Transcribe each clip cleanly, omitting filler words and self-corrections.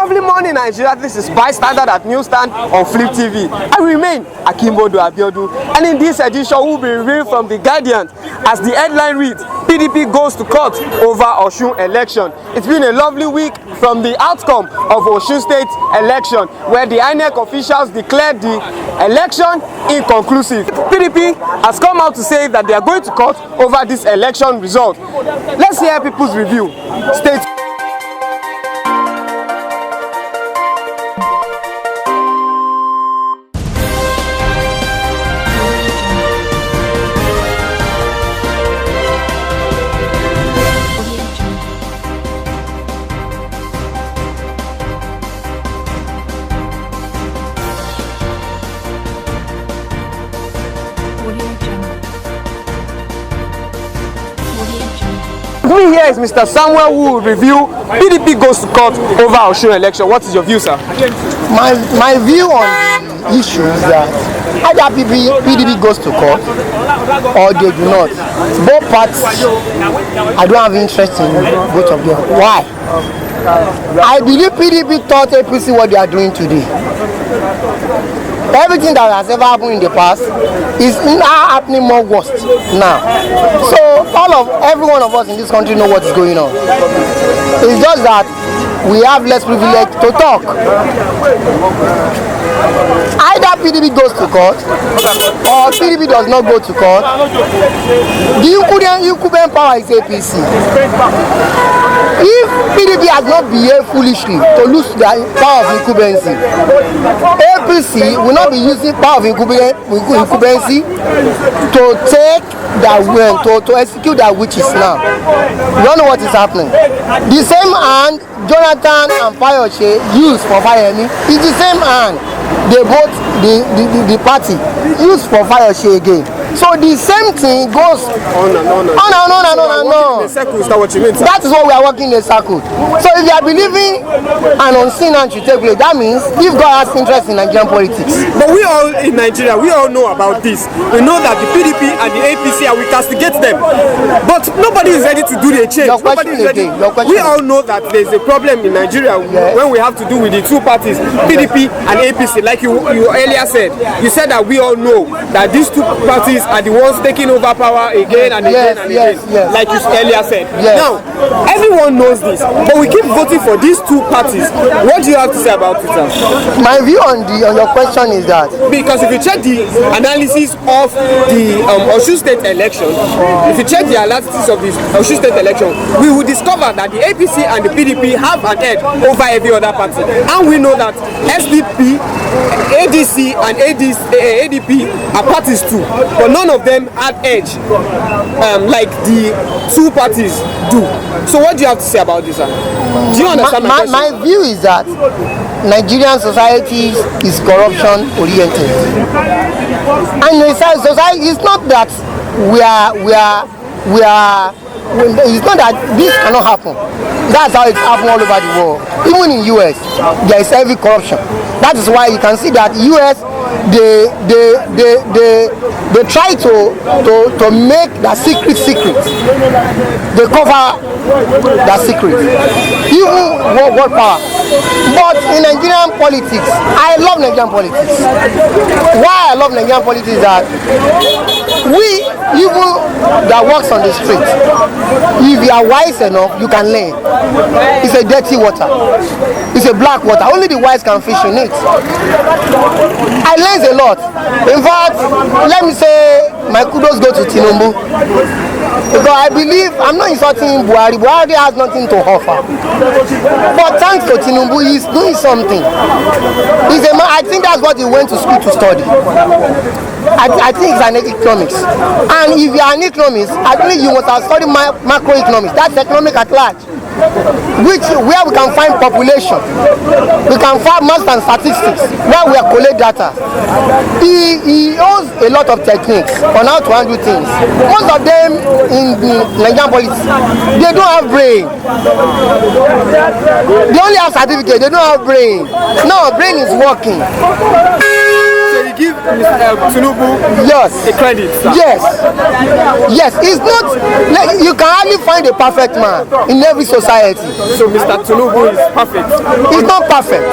lovely morning, Nigeria. This is Bystander at Newsstand on Flip TV. I remain Akimbodo Abiodun, and in this edition, we'll be reviewing from The Guardian as the headline reads, PDP goes to court over Osun election. It's been a lovely week from the outcome of Osun State election, where the INEC officials declared the election inconclusive. PDP has come out to say that they are going to court over this election result. Let's hear people's review. Stay tuned. Me here is Mr. Samuel, who will review PDP goes to court over Osun election. What is your view, sir? My view on the issue is that either PDP goes to court or they do not. Both parties, I don't have interest in both of them. Why? I believe PDP taught APC what they are doing today. Everything that has ever happened in the past is now happening more worse now. So every one of us in this country know what is going on. It's just that we have less privilege to talk. Either PDP goes to court or PDP does not go to court. The incumbent power is APC. If PDP has not behaved foolishly to lose the power of incumbency, APC will not be using power of incumbency to take their will, to execute their witches now. You don't know what is happening. The same hand Jonathan and Fayose used for Fayemi is the same hand they both the party used for Fayose again. So the same thing goes on and on. That is what we are working in a circle. So if you are believing an unseen hand should take place, that means if God has interest in Nigerian politics. But we all in Nigeria, we all know about this. We know that the PDP and the APC are we castigate them. But nobody is ready to do the change. Nobody is ready. We all know that there is a problem in Nigeria when we have to do with the two parties, PDP and APC. Like you earlier said, you said that we all know that these two parties are the ones taking over power again and again and again, like you earlier said. Now, everyone knows this, but we keep voting for these two parties. What do you have to say about it, sir? My view on your question is that because if you check the analysis of the Osun State election, we will discover that the APC and the PDP have an edge over every other party, and we know that SDP, ADC, and ADP are parties too, but none of them had edge like the two parties do. So what do you have to say about this, sir? Do you understand my view is that Nigerian society is corruption oriented, and society is not that it's not that this cannot happen. That's how it's happened all over the world. Even in US, there is heavy corruption. That is why you can see that US they try to make the secret. They cover the secret. Even world power. But in Nigerian politics, I love Nigerian politics. Why I love Nigerian politics is that we, even that works on the street, if you are wise enough, you can learn. It's a dirty water. It's a black water. Only the wise can fish in it. I learned a lot. In fact, let me say my kudos go to Tinubu. Because I believe, I'm not insulting Buhari. Buhari has nothing to offer. But thanks to Tinubu, he's doing something. I think that's what he went to school to study. I think it's an economics. And if you are an economist, I believe you must have studied macroeconomics. That's economic at large. Where we can find population, we can find math and statistics, where we collect data. He owns a lot of techniques on how to handle things. Most of them in Nigerian politics, they don't have brain. They only have certificate, they don't have brain. No, brain is working. So you give Tinubu yes, a credit, sir? Yes, it's not, you can hardly find a perfect man in every society. So Mr. Tinubu is perfect? It's not perfect,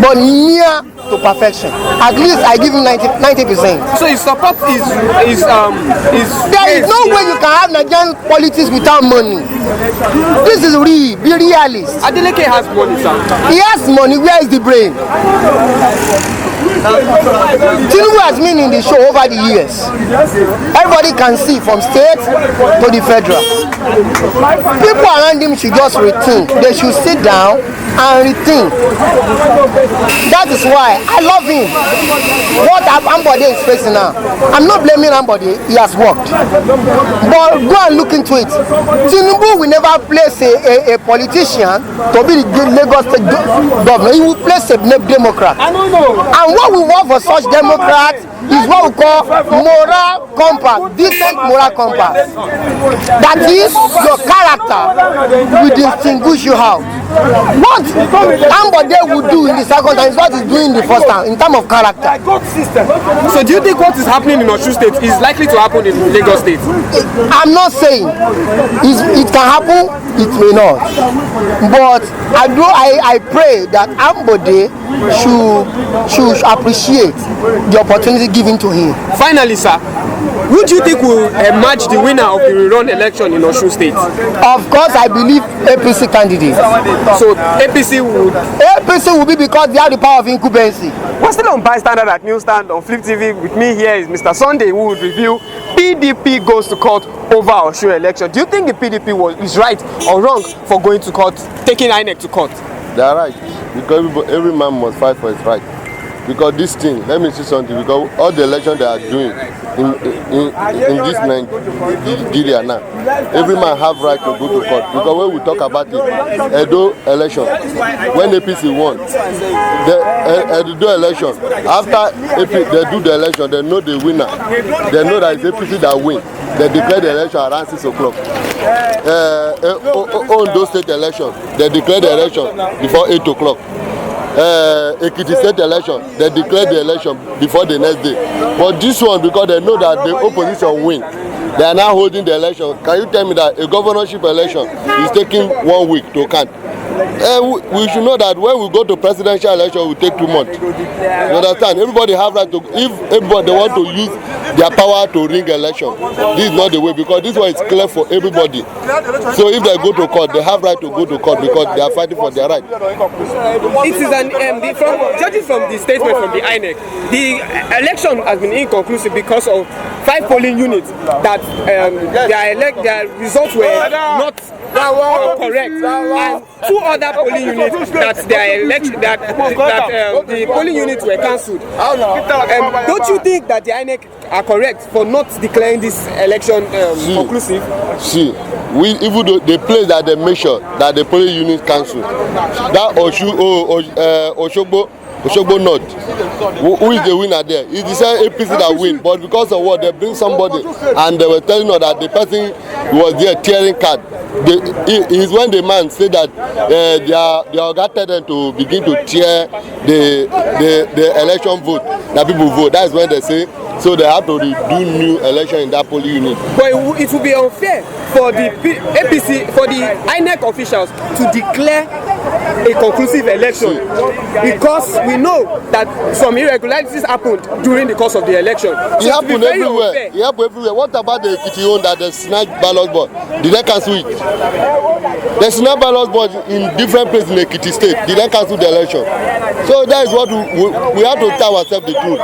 but near to perfection. At least I give him 90%. So his support is there is no way you can have Nigerian politics without money. This is real. Be realist. Adeleke has money, sir. He has money. Where is the brain? Tinubu has been in the show over the years. Everybody can see from state to the federal. People around him should just rethink. They should sit down and rethink. That is why I love him. What Ambode is facing now, I'm not blaming Ambode. He has worked. But go and look into it. Tinubu will never place a politician to be the Lagos State governor. He will place a Democrat. And what we want for such Democrats is what we call moral compass, decent moral compass. That is, your character will distinguish you out. What Ambode would do in the second time is what he's doing in the first time in terms of character. So do you think what is happening in Osun State is likely to happen in Lagos State? I'm not saying it can happen, it may not. But I pray that Ambode should appreciate the opportunity given to him. Finally, sir, who do you think will emerge the winner of the rerun election in Osun State? Of course, I believe APC candidates. So APC will be because they have the power of incumbency. We're still on Bystander at Newsstand on Flip TV. With me here is Mr. Sunday, who would review PDP goes to court over Osun election. Do you think the PDP is right or wrong for going to court, taking INEC to court? They are right, because every man must fight for his right. Because this thing, let me say something, because all the elections they are doing in this Nigeria now, every man have right to go to court. Because when we talk about it, Edo election, when APC won, the Edo election, after they do the election, they know the winner. They know that it's APC that win. They declare the election around 6 o'clock. Ondo State election, they declare the election before 8 o'clock. Ekiti State election, they declare the election before the next day. But this one, because they know that the opposition win, they are now holding the election. Can you tell me that a governorship election is taking 1 week to count? We should know that when we go to presidential election, we take 2 months. You understand? Everybody have right to, if everybody want to use their power to ring election, this is not the way, because this one is clear for everybody. So if they go to court, they have right to go to court because they are fighting for their right. It is judging from the statement from the INEC, the election has been inconclusive because of 5 polling units that their results were not correct, and 2 other polling units that the polling units were cancelled. Don't you think that the INEC are correct for not declaring this election conclusive? See, even though the place that they make sure that the polling unit cancelled, that Oshogbo North, who is the winner there? It's the same APC that win, but because of what, they bring somebody and they were telling us that the person was there tearing card. Is when the man said that they are gathered them to begin to tear the election vote that people vote. That's when they say, so they have to do new election in that polling unit. But it would be unfair for the APC, for the INEC officials to declare a conclusive election, because we know that some irregularities happened during the course of the election. It happened everywhere. It happened everywhere. What about the Ekiti that they snatched ballot board? Did they cancel it? They snatched ballot board in different places in Ekiti State. Did they cancel the election? So that is what we have to tell ourselves the truth.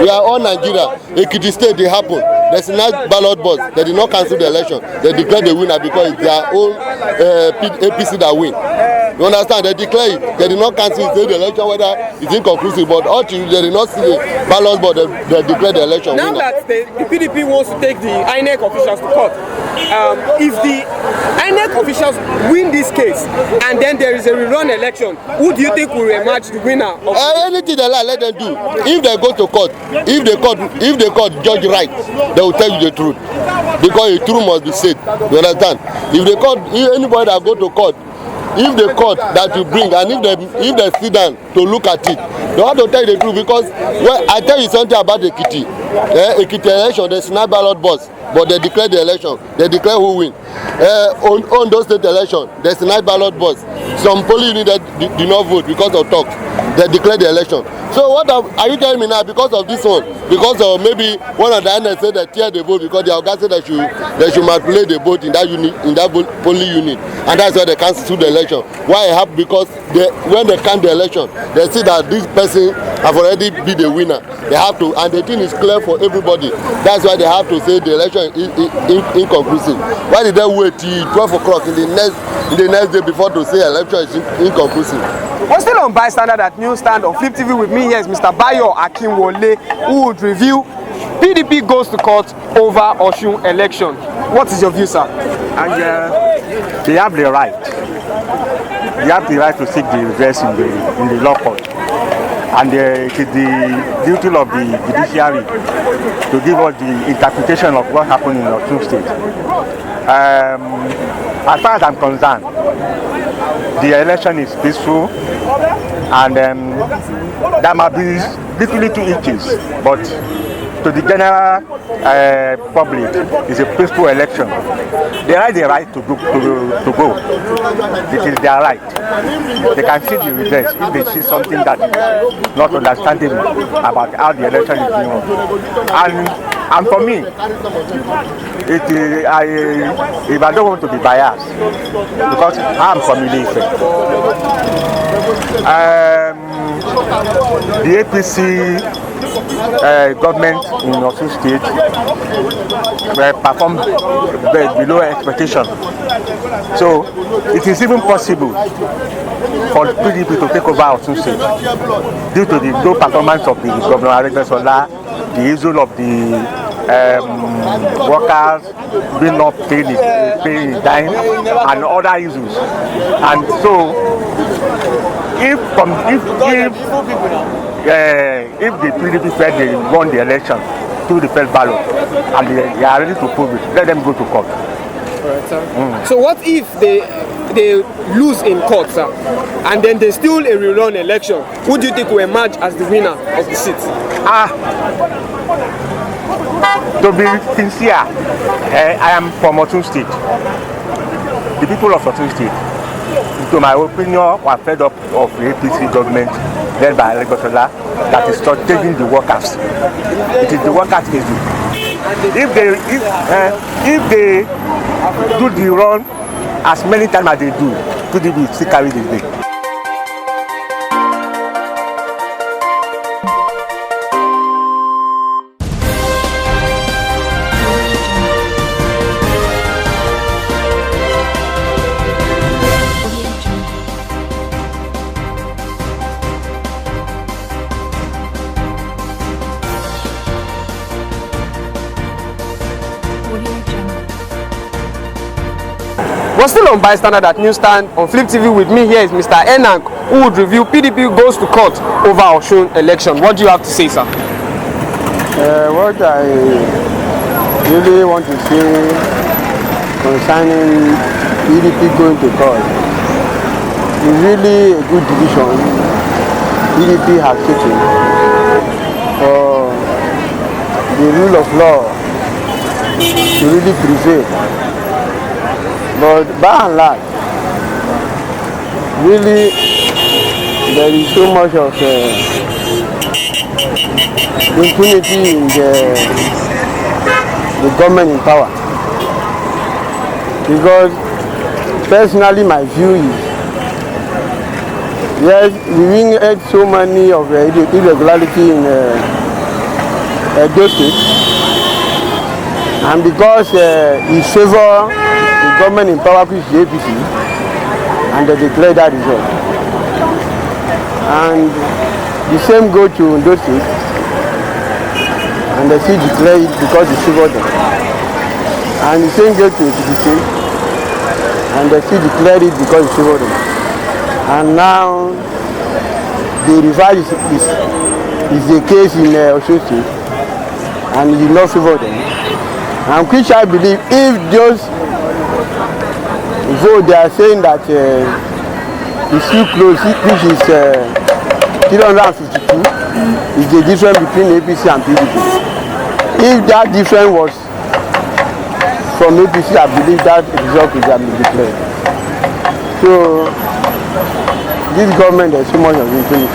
We are all Nigeria. Ekiti State, they happened. They snatched ballot boards. They did not cancel the election. They declared the winner because it's their own APC that win. You understand? They declare it. They did not cancel it. Say the election whether it's inconclusive, but ultimately they did not see the ballot board. They declared the election now winner. That the PDP wants to take the INEC officials to court, if the INEC officials win this case and then there is a rerun election, who do you think will emerge the winner? Anything they like, let them do. If they go to court, if the court judge right, they will tell you the truth, because the truth must be said. You understand? If anybody that go to court if the court that you bring and if they sit down to look at it, they want to tell you the truth, because well, I tell you something about Ekiti. Ekiti election, they snap ballot box, but they declare the election, they declare who win. On those state election, they snap ballot box. Some polling units did not vote because of talk. They declare the election. So what are you telling me now? Because of this one, because of maybe one of the NS said they tear the vote because the organ said they should manipulate the vote in that unit, in that polling unit, and that's why they cancel the election. Why it happened? Because when they count the election, they see that this person have already been the winner. They have to, and the thing is clear for everybody. That's why they have to say the election is inconclusive. Why did they wait till 12 o'clock in the next day before to say election is inconclusive? We're still on bystander at newsstand on Flip TV. With me here is Mr. Bayo Akinwole, who would review PDP goes to court over Osun election. What is your view, sir? And they have the right. They have the right to seek the redress in the law court. And it is the duty of the judiciary to give us the interpretation of what happened in Osun State. As far as I'm concerned, the election is peaceful, and there might be little issues, but to the general public, it's a peaceful election. They have the right to go. It is their right. They can see the results if they see something that is not understandable about how the election is being run. And for me, if I don't want to be biased, because I'm from Ife, the APC government in Osun State performed below expectation. So it is even possible for PDP to take over Osun State due to the low performance of the Governor Aregbesola, the issue of the workers being not paying time, and other issues. And so if the PDP said they won the election through the first ballot and they are ready to prove it, let them go to court. So what if they lose in court, sir, and then they still a rerun election? Who do you think will emerge as the winner of the seat? To be sincere, I am from Osun State. The people of Osun State, to my opinion, were fed up of the APC government led by Aregbesola that is taking the workers. It is the workers' issue. If they do the run as many times as they do, PDP will still carry the day. We're still on bystander at newsstand on Flip TV. With me here is Mr. Enank, who would review PDP goes to court over Osun election. What do you have to say, sir? What I really want to say concerning PDP going to court is really a good decision PDP has taken for the rule of law to really prevail. But by and large, really, there is so much of impunity in the government in power. Because personally, my view is, yes, we had so many of irregularity in Edo State, and because it favors the government in power, which is the APC, and they declare that result. And the same go to Ondo State, and they still declare it because it favored them. And the same go to Ekiti State, and they still declare it because it favored them. And now the reverse is the case in Osun State, and it did not favor them. And which I believe, if those vote, they are saying that It's still close, which is 352. Is the difference between APC and PDP. If that difference was from APC, I believe that result would have been declared. So this government has so much of impunity,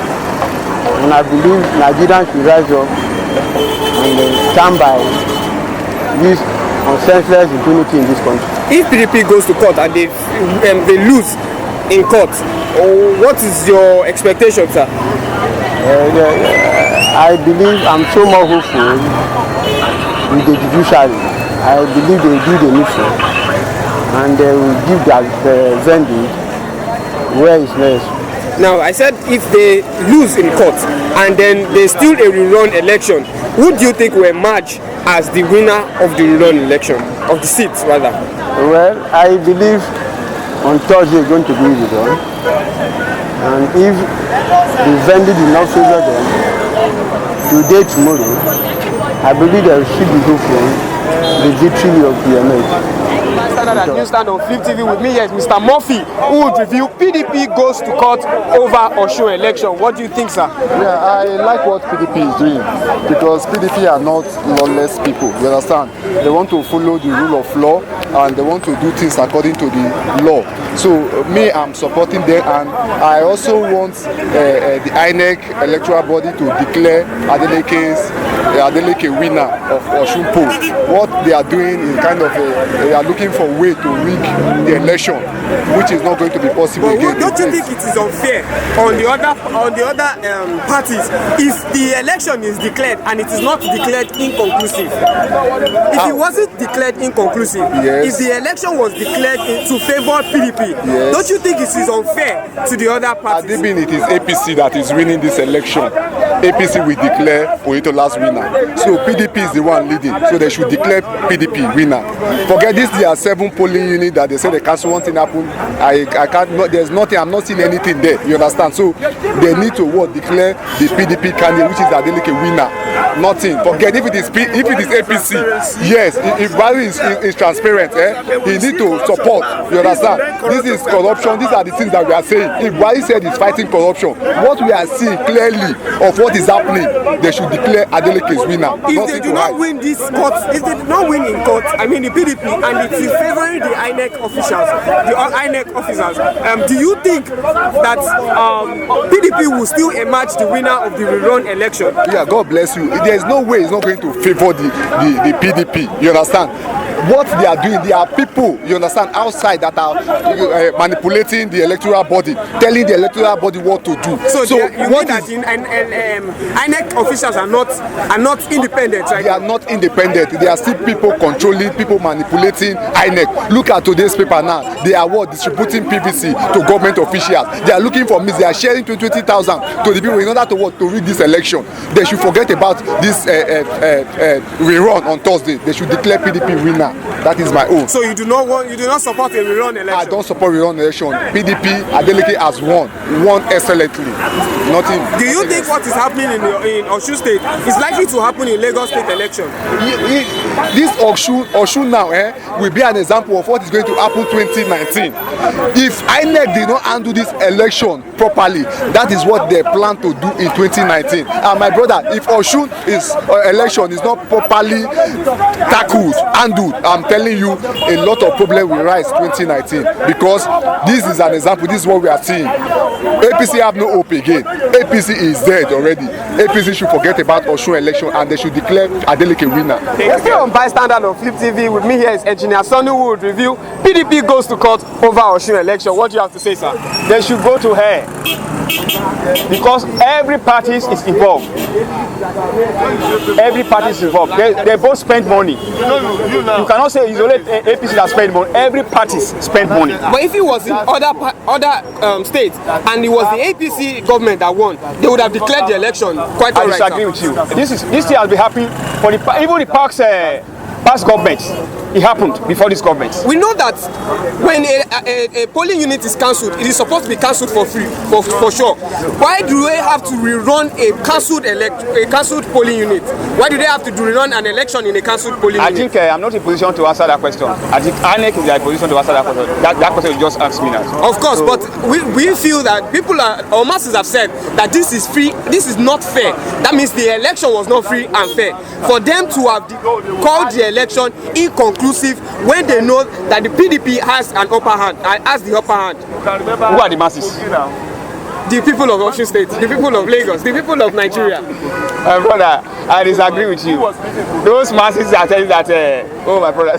and I believe Nigerians should rise up and stand by this senseless impunity in this country. If PDP goes to court and they lose in court, what is your expectation, sir? I believe I'm so more hopeful with the judiciary. I believe they will do the needful and they will give their verdict where it's necessary. Now, I said if they lose in court and then they still a rerun election, who do you think will emerge as the winner of the rerun election, of the seats rather? Well, I believe on Thursday it's going to be rerun, and if the verdict did not favor them, today, tomorrow, I believe there should be hope for the victory of the emerge. At Newsstand on Flip TV with me here is Mr. Murphy, who would review PDP goes to court over Osun election. What do you think, sir? Yeah, I like what PDP is doing because PDP are not lawless people. You understand? They want to follow the rule of law and they want to do things according to the law. So me, I'm supporting them, and I also want the INEC electoral body to declare Adeleke winner of Osun poll. What they are doing is kind of they are looking for a way to rig the election, which is not going to be possible again. Don't you think it is unfair on the other parties if the election is declared and it is not declared inconclusive? If it wasn't declared inconclusive, yes. If the election was declared to favor PDP, yes. Don't you think it is unfair to the other parties? Adibin, it is APC that is winning this election. APC will declare Oyetola's winner. So PDP is the one leading. So they should declare PDP winner. Forget this, there are 7 polling units that they say they cancel one thing happen. I can't, there's nothing, I'm not seeing anything there. You understand? So they need to declare the PDP candidate, which is Adeleke winner. Nothing. Forget if it is APC. Yes, if value is transparent, he need to support. You understand? This is corruption. These are the things that we are saying. If Wali said he's fighting corruption, what we are seeing clearly of what is happening, they should declare Adeleke's winner. If they do not win this court, if they do not win in court, I mean the PDP, and it is favoring the INEC officials, do you think that PDP will still emerge the winner of the rerun election? Yeah, God bless you. There is no way it's not going to favor the PDP. You understand? What they are doing, there are people, you understand, outside that are manipulating the electoral body, telling the electoral body what to do. So you mean that INEC officials are not independent, right? They are not independent. There are still people controlling, people manipulating INEC. Look at today's paper now. They are distributing PVC to government officials. They are looking for means. They are sharing 20,000 to the people in order to rig this election. They should forget about this rerun on Thursday. They should declare PDP winner. That is my own. So you do not support a rerun election? I don't support rerun election. PDP, Adeleke has won excellently. Nothing. Do you think what is happening in Osun State is likely to happen in Lagos State election? This Osun now will be an example of what is going to happen 2019. If INEC did not handle this election properly, that is what they plan to do in 2019. And my brother, if Osun election is not properly handled, I'm telling you, a lot of problems will rise 2019, because this is an example. This is what we are seeing. APC have no hope again. APC is dead already. APC should forget about Osun election and they should declare Adeleke winner. You're still on Bystander on Flip TV. With me here is Engineer Sonny, who would review PDP goes to court over Osun election. What do you have to say, sir? They should go to her because every party is involved. Every party is involved. They both spend money. You cannot say it's only APC that spend money. Every party spend money. But if it was in other states and it was the APC government that won, they would have declared the election quite alright. I disagree with you. This thing has been happening for even the past governments. It happened before this government. We know that when a polling unit is cancelled, it is supposed to be cancelled for free, for sure. Why do they have to rerun a cancelled polling unit? Why do they have to rerun an election in a cancelled polling unit? I think I'm not in position to answer that question. I think INEC is in a position to answer that question. That question you just asked me now. Of course, but we feel that people or masses have said that this is free, this is not fair. That means the election was not free and fair. For them to have called the election inconclusive when they know that the PDP has an upper hand, has the upper hand. Who are the masses? The people of Osun State, the people of Lagos, the people of Nigeria. Brother, I disagree with you. Those masses are telling that, oh my brother,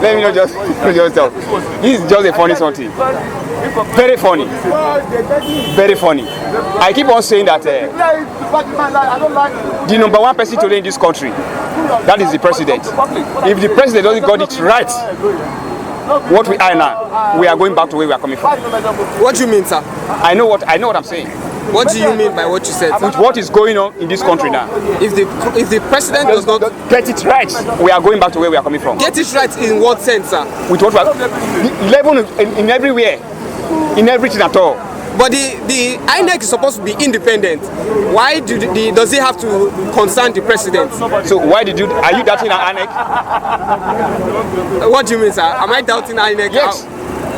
let me not just tell. This is just a funny something. Very funny. Very funny. I keep on saying that the number one person today in this country, that is the president. If the president doesn't got it right, what we are now, we are going back to where we are coming from. What do you mean, sir? I know what I'm saying. What do you mean by what you said? With what is going on in this country now. If the president does not get it right, we are going back to where we are coming from. Get it right in what sense, sir? With what we are, level in everywhere, in everything at all. But the INEC is supposed to be independent. Why does it have to concern the president? So why are you doubting INEC? What do you mean, sir? Am I doubting INEC? Yes.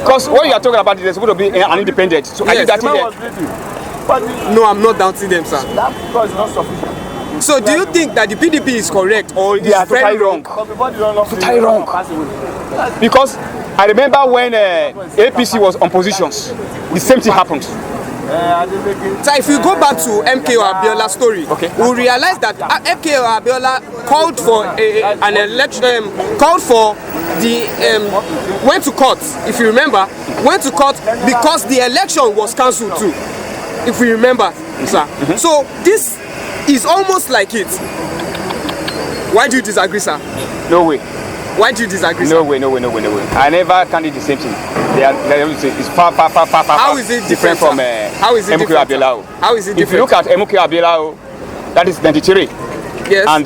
Because what you are talking about is supposed to be an independent. So yes. Are you doubting them? No, I'm not doubting them, sir. So do you think that the PDP is correct or they are totally wrong? Totally wrong. Because I remember when APC was on positions, the same thing happened. So if we go back to MKO Abiola's story, okay, we'll realize that MKO Abiola called for an election, called for went to court, if you remember, went to court because the election was cancelled too, if we remember, sir. So this is almost like it. Why do you disagree, sir? No way. Why do you disagree, sir? No way. I never can do the same thing. It's far how is it different from how is it MKO Abiola. How is it different? If you look at MKO Abiola, that is 93. Yes. And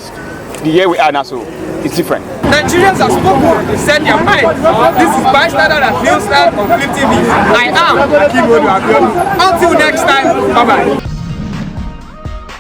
the year we are now, so it's different. Nigerians have spoken, they said their mind. This is Bystander at Newsstand on Flip TV. I am Akim Oduabionu. Until next time, bye-bye.